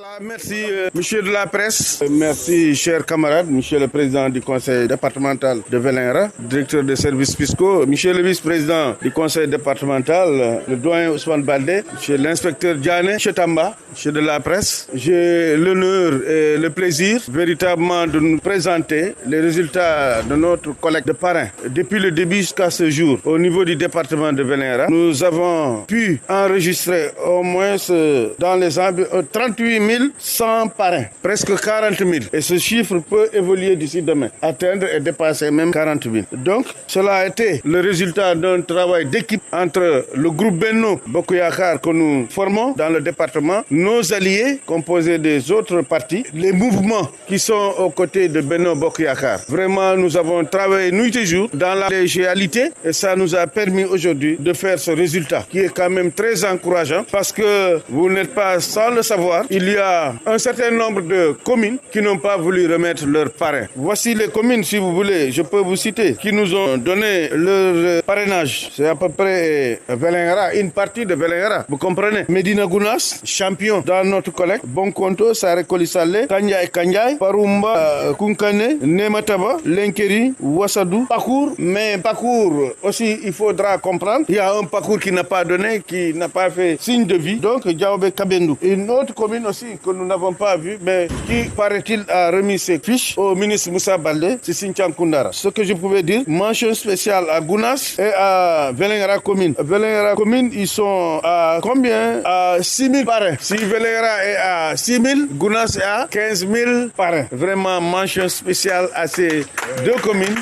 Voilà, merci monsieur de la presse, merci chers camarades, monsieur le président du conseil départemental de Vélingara, directeur des services fiscaux, monsieur le vice-président du conseil départemental, le doyen Ousmane Baldé, monsieur l'inspecteur Diané, monsieur Tamba, monsieur de la presse. J'ai l'honneur et le plaisir véritablement de nous présenter les résultats de notre collecte de parrains. Depuis le début jusqu'à ce jour, au niveau du département de Vélingara, nous avons pu enregistrer au moins dans les environs 38 100 parrains, presque 40 000. Et ce chiffre peut évoluer d'ici demain, atteindre et dépasser même 40 000. Donc, cela a été le résultat d'un travail d'équipe entre le groupe Benno Bokk Yakaar que nous formons dans le département, nos alliés composés des autres partis, les mouvements qui sont aux côtés de Benno Bokk Yakaar. Vraiment, nous avons travaillé nuit et jour dans la collégialité et ça nous a permis aujourd'hui de faire ce résultat qui est quand même très encourageant parce que vous n'êtes pas sans le savoir, il y a un certain nombre de communes qui n'ont pas voulu remettre leurs parrains. Voici les communes, si vous voulez, je peux vous citer, qui nous ont donné leur parrainage. C'est à peu près Vélingara, une partie de Vélingara. Vous comprenez? Medina Gounass, champion dans notre collecte. Bonkonto, Sare Kolisale, Kandiaye, Parumba, Kunkane, Nemataba, Lenkeri, Wassadou, Pakour. Mais Pakour aussi, il faudra comprendre. Il y a un Pakour qui n'a pas donné, qui n'a pas fait signe de vie. Donc, Diaobé Kabendou. Une autre commune aussi que nous n'avons pas vu, mais qui, paraît-il, a remis ses fiches au ministre Moussa Baldé, c'est Sinthiang Koundara. Ce que je pouvais dire, mention spéciale à Gounass et à Vélingara commune. Vélingara commune, ils sont à combien? À 6 000 parrains. Si Vélingara est à 6 000, Gounass est à 15 000 parrains. Vraiment, mention spéciale à ces deux communes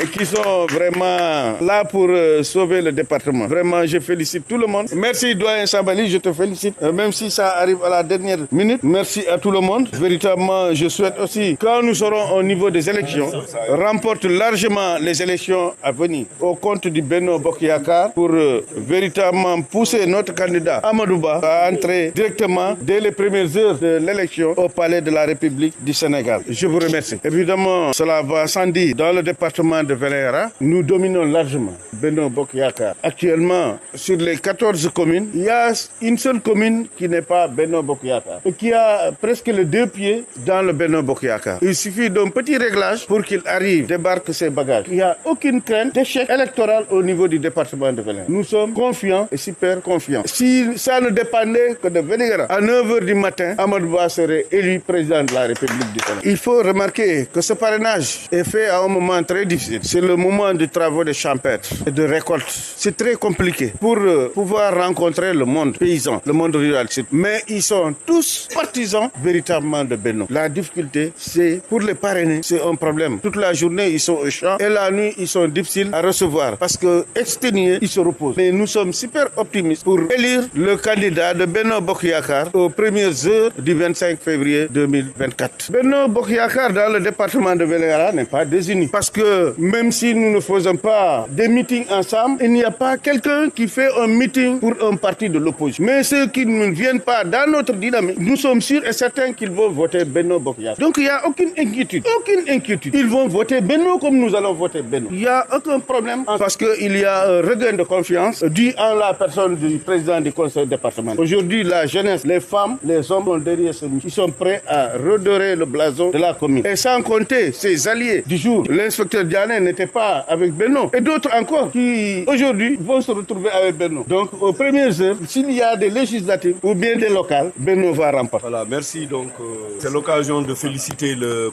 et qui sont vraiment là pour sauver le département. Vraiment, je félicite tout le monde. Merci, doyen Sabali, je te félicite. Même si ça arrive à la dernière minute, merci à tout le monde. Véritablement, je souhaite aussi, quand nous serons au niveau des élections, remporte largement les élections à venir au compte du Benno Bokk Yakaar pour véritablement pousser notre candidat Amadou Ba à entrer directement dès les premières heures de l'élection au palais de la République du Sénégal. Je vous remercie. Évidemment, cela va sans dire dans le département de Vélingara, nous dominons largement Benno Bokk Yakaar. Actuellement, sur les 14 communes, il y a une seule commune qui n'est pas Benno Bokk Yakaar et qui a presque les deux pieds dans le Benno Bokk Yakaar. Il suffit d'un petit réglage pour qu'il arrive, débarque ses bagages. Il n'y a aucune crainte d'échec électoral au niveau du département de Vélingara. Nous sommes confiants et super confiants. Si ça ne dépendait que de Vélingara, à 9h du matin, Amadou Ba serait élu président de la République du Sénégal. Il faut remarquer que ce parrainage est fait à un moment très difficile. C'est le moment des travaux de champêtre et de récolte. C'est très compliqué pour pouvoir rencontrer le monde paysan, le monde rural. Mais ils sont tous partisans véritablement de Benno. La difficulté, c'est pour les parrainer, c'est un problème. Toute la journée, ils sont au champ et la nuit, ils sont difficiles à recevoir parce que exténués, ils se reposent. Mais nous sommes super optimistes pour élire le candidat de Benno Bokk Yakaar aux premières heures du 25 février 2024. Benno Bokk Yakaar dans le département de Vélingara n'est pas désigné parce que même si nous ne faisons pas des meetings ensemble, il n'y a pas quelqu'un qui fait un meeting pour un parti de l'opposition. Mais ceux qui ne viennent pas dans notre dynamique, nous sommes sûrs et certains qu'ils vont voter Benno Bokk Yakaar. Donc il n'y a aucune inquiétude. Ils vont voter Benno comme nous allons voter Benno. Il n'y a aucun problème parce qu'il y a un regain de confiance dû à la personne du président du conseil départemental. Aujourd'hui, la jeunesse, les femmes, les hommes sont derrière ce monsieur. Ils sont prêts à redorer le blason de la commune. Et sans compter ses alliés du jour, l'inspecteur Diané n'était pas avec Benno. Et d'autres encore qui, aujourd'hui, vont se retrouver avec Benno. Donc, aux premières heures, s'il y a des législatives ou bien des locales, Benno va remporter. Voilà, merci. Donc, c'est l'occasion de féliciter le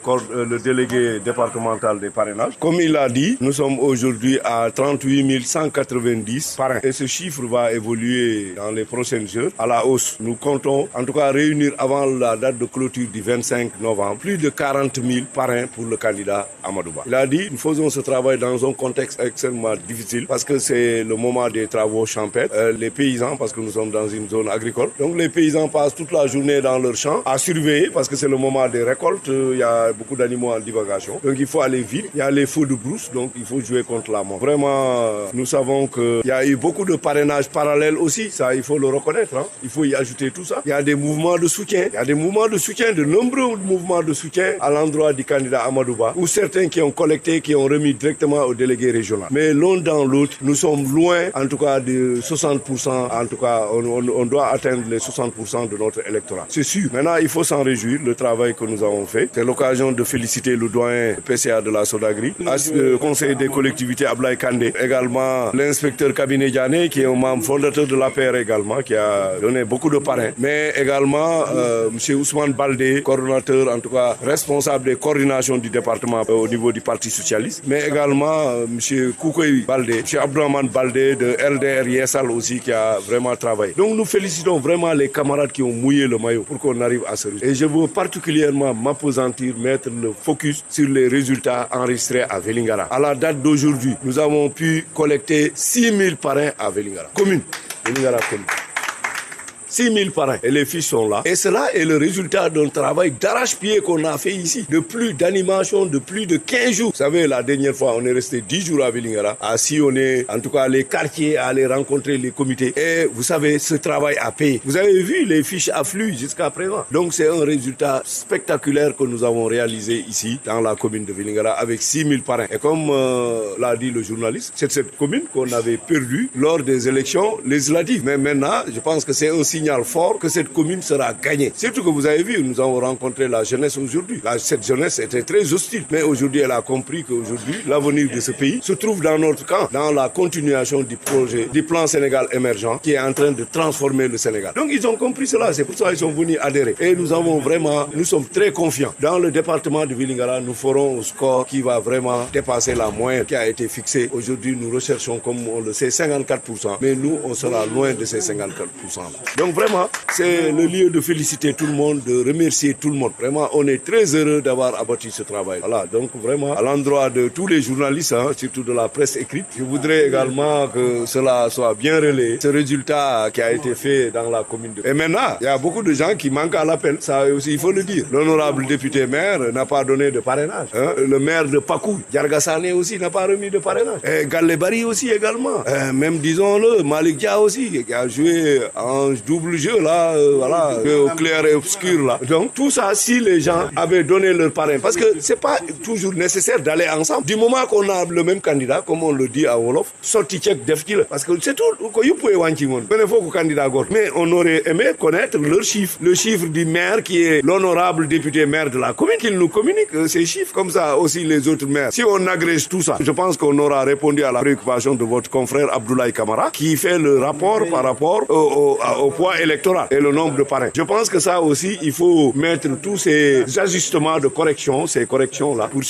délégué départemental des parrainages. Comme il l'a dit, nous sommes aujourd'hui à 38 190 parrains. Et ce chiffre va évoluer dans les prochaines heures à la hausse. Nous comptons, en tout cas, réunir avant la date de clôture du 25 novembre, plus de 40 000 parrains pour le candidat Amadou Ba. Il a dit, nous faisons ce travail dans un contexte extrêmement difficile parce que c'est le moment des travaux champêtres. Les paysans, parce que nous sommes dans une zone agricole, donc les paysans passent toute la journée dans leurs champs à surveiller parce que c'est le moment des récoltes. Il y a beaucoup d'animaux en divagation, donc il faut aller vite. Il y a les feux de brousse, donc il faut jouer contre la mort. Vraiment, nous savons qu'il y a eu beaucoup de parrainages parallèles aussi, ça il faut le reconnaître. Il faut y ajouter tout ça. Il y a des mouvements de soutien, de nombreux mouvements de soutien à l'endroit du candidat Amadou Ba, ou certains qui ont collecté, qui ont remis remis directement au délégué régional. Mais l'un dans l'autre, nous sommes loin, en tout cas, de 60%. En tout cas, on doit atteindre les 60% de notre électorat. C'est sûr. Maintenant, il faut s'en réjouir, le travail que nous avons fait. C'est l'occasion de féliciter le doyen PCA de la Sodagri, le conseil des collectivités Ablaye Kandé, également l'inspecteur Cabinet Diané, qui est un membre fondateur de l'APR également, qui a donné beaucoup de parrains. Mais également, M. Ousmane Baldé, coordonnateur, en tout cas, responsable des coordinations du département au niveau du Parti Socialiste. Mais également, M. Koukoui Baldé, M. Abdourahmane Baldé de LDR Yessal aussi, qui a vraiment travaillé. Donc nous félicitons vraiment les camarades qui ont mouillé le maillot pour qu'on arrive à ce résultat. Et je veux particulièrement m'appesantir, mettre le focus sur les résultats enregistrés à Vélingara. À la date d'aujourd'hui, nous avons pu collecter 6000 parrains à Vélingara. Commune. Vélingara commune. 6000 parrains. Et les fiches sont là. Et cela est le résultat d'un travail d'arrache-pied qu'on a fait ici. De plus d'animation, de plus de 15 jours. Vous savez, la dernière fois, on est resté 10 jours à Vélingara, à sillonner, en tout cas, les quartiers, à aller rencontrer les comités. Et vous savez, ce travail a payé. Vous avez vu, les fiches affluent jusqu'à présent. Donc, c'est un résultat spectaculaire que nous avons réalisé ici, dans la commune de Vélingara, avec 6000 parrains. Et comme l'a dit le journaliste, c'est cette commune qu'on avait perdue lors des élections législatives. Mais maintenant, je pense que c'est un signal fort que cette commune sera gagnée. Surtout que vous avez vu, nous avons rencontré la jeunesse aujourd'hui. Cette jeunesse était très hostile. Mais aujourd'hui, elle a compris qu'aujourd'hui, l'avenir de ce pays se trouve dans notre camp, dans la continuation du projet, du plan Sénégal émergent qui est en train de transformer le Sénégal. Donc ils ont compris cela. C'est pour ça qu'ils sont venus adhérer. Et nous sommes très confiants. Dans le département de Vélingara, nous ferons un score qui va vraiment dépasser la moyenne qui a été fixée. Aujourd'hui, nous recherchons, comme on le sait, 54%. Mais nous, on sera loin de ces 54%. Donc vraiment, c'est le lieu de féliciter tout le monde, de remercier tout le monde. Vraiment, on est très heureux d'avoir abattu ce travail. Voilà, donc vraiment, à l'endroit de tous les journalistes, surtout de la presse écrite, je voudrais également que cela soit bien relayé. Ce résultat qui a été fait dans la commune de... Et maintenant, il y a beaucoup de gens qui manquent à l'appel. Ça aussi, il faut le dire. L'honorable député maire n'a pas donné de parrainage. Le maire de Pakou, Diargassane aussi, n'a pas remis de parrainage. Et Galebari aussi également. Même, disons-le, Malik Dia aussi, qui a joué en double jeu là, voilà, au clair et obscur là. Donc tout ça, si les gens avaient donné leur parrain, parce que c'est pas toujours nécessaire d'aller ensemble. Du moment qu'on a le même candidat, comme on le dit à Wolof, sorti check defkil, parce que c'est tout. Mais on aurait aimé connaître leur chiffre, le chiffre du maire qui est l'honorable député maire de la commune, qu'il nous communique ces chiffres, comme ça aussi les autres maires. Si on agrège tout ça, je pense qu'on aura répondu à la préoccupation de votre confrère Abdoulaye Kamara, qui fait le rapport par rapport au poids électoral et le nombre de parrains. Je pense que ça aussi, il faut mettre tous ces ajustements de correction, ces corrections-là, pour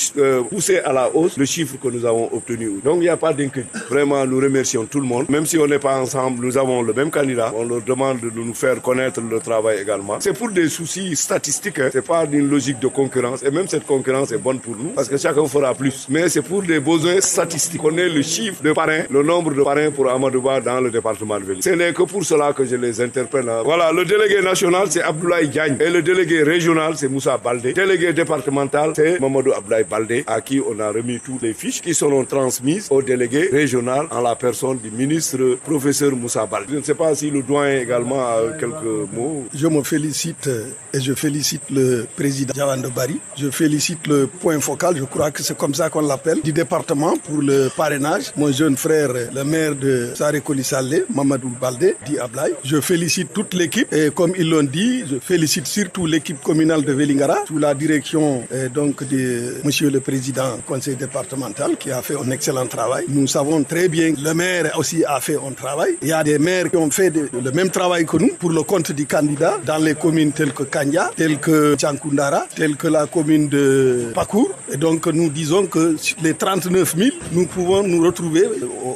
pousser à la hausse le chiffre que nous avons obtenu. Donc il n'y a pas d'inquiétude. Vraiment, nous remercions tout le monde. Même si on n'est pas ensemble, nous avons le même candidat. On leur demande de nous faire connaître le travail également. C'est pour des soucis statistiques, hein. C'est pas d'une logique de concurrence. Et même cette concurrence est bonne pour nous, parce que chacun fera plus. Mais c'est pour des besoins statistiques. On est le chiffre de parrains, le nombre de parrains pour Amadouba dans le département de Vélingara. Ce n'est que pour cela que je les interpelle. Voilà, le délégué national, c'est Abdoulaye Diagne. Et le délégué régional, c'est Moussa Baldé. Délégué départemental, c'est Mamadou Abdoulaye Baldé, à qui on a remis toutes les fiches qui seront transmises au délégué régional en la personne du ministre professeur Moussa Baldé. Je ne sais pas si le doyen également a quelques mots. Je me félicite et je félicite le président Diawande Bari. Je félicite le point focal, je crois que c'est comme ça qu'on l'appelle, du département pour le parrainage. Mon jeune frère, le maire de Saré-Koli Salé, Mamadou Baldé, dit Ablaye. Je félicite toute l'équipe et comme ils l'ont dit, je félicite surtout l'équipe communale de Vélingara sous la direction donc de monsieur le président du conseil départemental qui a fait un excellent travail. Nous savons très bien que le maire aussi a fait un travail. Il y a des maires qui ont fait le même travail que nous pour le compte du candidat dans les communes telles que Kanya, telles que Tchankundara, telles que la commune de Pakour. Et donc nous disons que les 39 000, nous pouvons nous retrouver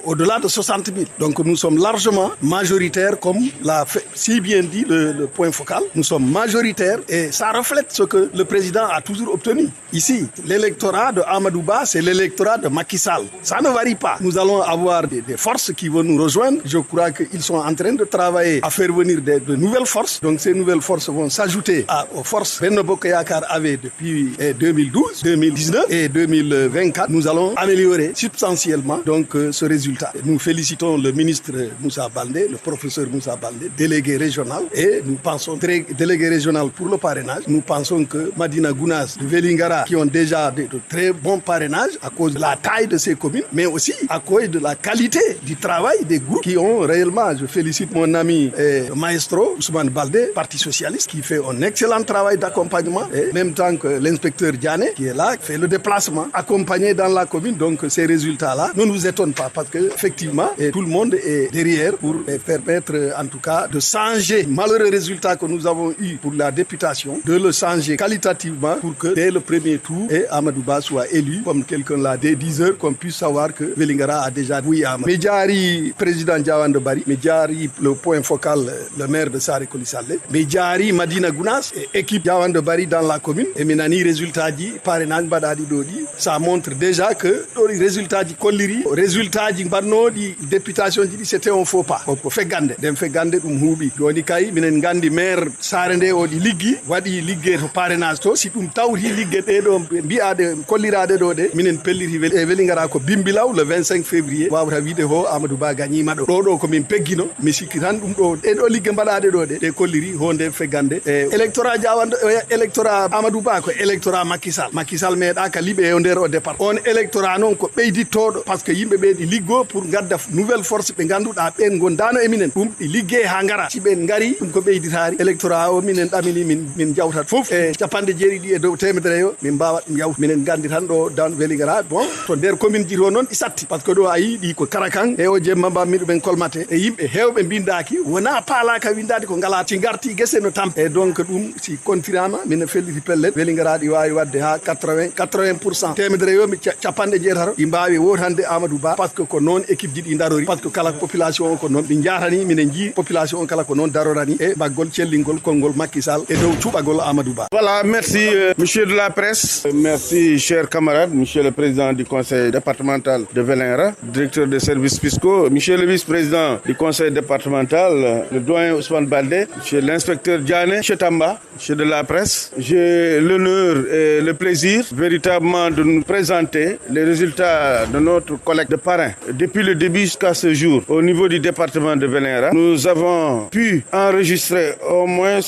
au-delà de 60 000. Donc nous sommes largement majoritaires comme l'a fait si bien dit le point focal. Nous sommes majoritaires et ça reflète ce que le président a toujours obtenu. Ici, l'électorat de Amadouba, c'est l'électorat de Macky Sall. Ça ne varie pas. Nous allons avoir des forces qui vont nous rejoindre. Je crois qu'ils sont en train de travailler à faire venir de nouvelles forces. Donc ces nouvelles forces vont s'ajouter aux forces Benno Bokk Yakaar avait depuis 2012, 2019 et 2024. Nous allons améliorer substantiellement donc ce résultat. Nous félicitons le ministre Moussa Baldé, le professeur Moussa Baldé, délégué délégué régional et nous pensons, délégué régional pour le parrainage, nous pensons que Madina Gounass, Vélingara, qui ont déjà de très bons parrainages à cause de la taille de ces communes, mais aussi à cause de la qualité du travail des groupes qui ont réellement, je félicite mon ami maestro Ousmane Baldé, Parti Socialiste, qui fait un excellent travail d'accompagnement, et même temps que l'inspecteur Diané, qui est là, qui fait le déplacement, accompagné dans la commune. Donc ces résultats-là ne nous étonnent pas parce que effectivement, tout le monde est derrière pour permettre en tout cas de changer le malheureux résultat que nous avons eu pour la députation, de le changer qualitativement pour que dès le premier tour, Amadou Ba soit élu, comme quelqu'un l'a dit, 10 heures, qu'on puisse savoir que Vélingara a déjà oui Amadou. Medjari, président Diawande Bari, Medjari, le point focal, le maire de Saré Kolissale, Medjari, Madina Gounass, et équipe Diawande Bari dans la commune, et maintenant, résultat dit, parrainage Badadi Dodi, ça montre déjà que le résultat du Koliri, résultat du Barno, di députation, c'était un faux pas. On fait gande, dem fait gande hubi. Doni kai, minen gandi maire Sarende o di ligi, wadi ligue to parrainage to, si tawri ligue de biade Kolirade do de, minen pelliri Vélingara ko bimbilaw le 25 février, wawra wide ho Amadou Ba gagni mado. Do ko min peggino, mi sikki tan dum do e do ligue badade do de Koliri honde fe gande. Électorat Diawande, électorat Amadou Ba ko électorat Macky Sall meeda ka libe e nder o départ. On électorat non ko beyditodo parce que yimbe be di liggo pour gadda nouvelle force be ganduda be gondano e minen dum di ligge ha ngara si be ngari dum ko beyditaari électorat o minen damini min jawtat fof e capande jeeri di e dow temedere yo min bawa dum yaw minen gandi tan do dan Vélingara bon to nder commune jiro non isatti parce que do ayi di ko karakan e o jemma ba mido ben kolmate e yimbe hewbe bindaki wona paala ka windade ko ngala ti garti gese no tam e donc dum si kontirama min felliti pelle Vélingara di wawi wadde ha 80% temedere yo mi capande jeetaro di mbawi wotande Amadou Ba parce que ko non équipe jiɗi darori parce que kala population ko non ɓe jaatani minen ji population on kala ko non darorani e baggol cellingol konngol Macky Sall e dow cuɓagol Amadou Ba. Voilà, merci monsieur de la presse, merci chers camarades, monsieur le président du conseil départemental de Vélingara, directeur des services fiscaux, monsieur le vice-président du conseil départemental, le doyen Ousmane Baldé, monsieur l'inspecteur Diané, monsieur Tamba, monsieur de la presse. J'ai l'honneur et le plaisir véritablement de nous présenter les résultats de notre collecte de parrains. Depuis le début jusqu'à ce jour, au niveau du département de Vélingara, nous avons pu enregistrer au moins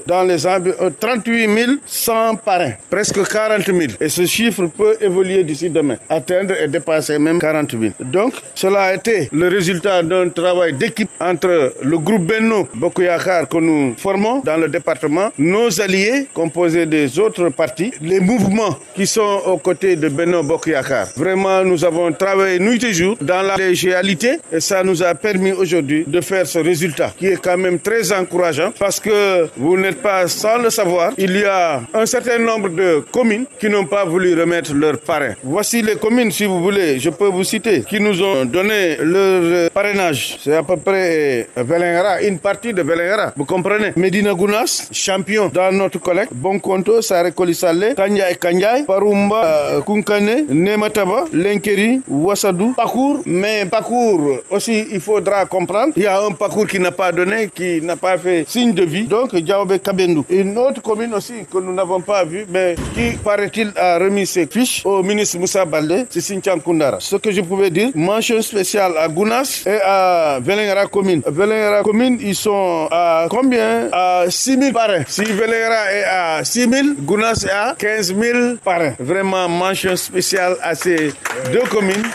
dans les environs 38 100 parrains, presque 40 000. Et ce chiffre peut évoluer d'ici demain, atteindre et dépasser même 40 000. Donc, cela a été le résultat d'un travail d'équipe entre le groupe Benno Bokk Yakaar que nous formons dans le département, nos alliés composés des autres partis, les mouvements qui sont aux côtés de Benno Bokk Yakaar. Vraiment, nous avons travaillé nuit et jour dans la collégialité et ça nous a permis aujourd'hui de faire ce résultat qui est quand même très encourageant parce que vous n'êtes pas sans le savoir, il y a un certain nombre de communes qui n'ont pas voulu remettre leurs parrains. Voici les communes, si vous voulez, je peux vous citer, qui nous ont donné leur parrainage. C'est à peu près Vélingara, une partie de Vélingara, vous comprenez. Medina Gounass, champion dans notre collecte, Bonkonto, Saré Kolissale, Kandiaye, Parumba, Kunkane, Nemataba, Lenkeri, Wassadou, Pakour, mais Pakour aussi il faudra comprendre, il y a un Pakour qui n'a pas donné, qui n'a pas fait signe de vie, donc Diaobé Kabendou. Une autre commune aussi que nous n'avons pas vue, mais qui paraît-il a remis ses fiches au ministre Moussa Baldé, c'est Sinthiang Koundara. Ce que je pouvais dire, mention spéciale à Gounass et à Vélingara commune. Vélingara commune, ils sont à combien? À 6 000 parrains. Si Vélingara est à 6 000, Gounass est à 15 000 parrains. Vraiment mention spéciale à ces deux communes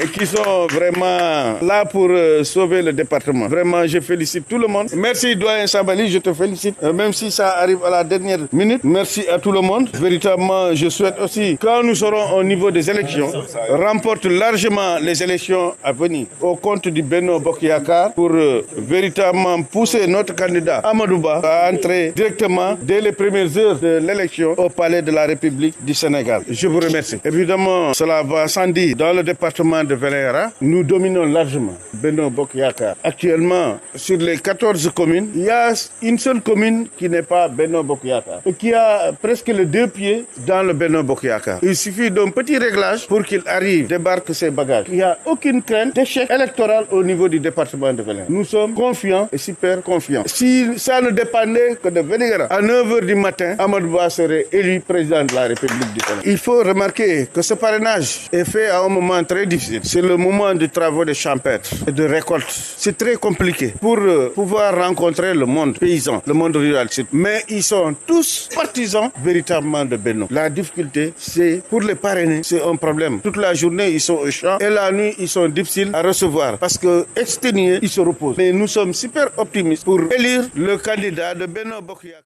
et qui sont vraiment là pour sauver le département. Vraiment, je félicite tout le monde. Merci, doyen Sabali, je te félicite. Même si ça arrive à la dernière minute, merci à tout le monde. Véritablement, je souhaite aussi, quand nous serons au niveau des élections, remporte largement les élections à venir au compte du Benno Bokk Yakaar pour véritablement pousser notre candidat Amadou Ba à entrer directement dès les premières heures de l'élection au palais de la République du Sénégal. Je vous remercie. Évidemment, cela va sans dire dans le département de Vélingara, nous dominons largement Benno Bokk Yakaar. Actuellement, sur les 14 communes, il y a une seule commune qui n'est pas Benno Bokk Yakaar et qui a presque les deux pieds dans le Benno Bokk Yakaar. Il suffit d'un petit réglage pour qu'il arrive, débarque ses bagages. Il n'y a aucune crainte d'échec électoral au niveau du département de Vélingara. Nous sommes confiants et super confiants. Si ça ne dépendait que de Vélingara, à 9h du matin, Amadou Ba serait élu président de la République du Sénégal. Il faut remarquer que ce parrainage est fait à un moment très difficile. visite. C'est le moment de travaux de champêtre et de récolte. C'est très compliqué pour pouvoir rencontrer le monde paysan, le monde rural. Mais ils sont tous partisans véritablement de Benno. La difficulté, c'est pour les parrainer, c'est un problème. Toute la journée, ils sont au champ et la nuit, ils sont difficiles à recevoir parce que exténués, ils se reposent. Mais nous sommes super optimistes pour élire le candidat de Benno Bokk Yakaar.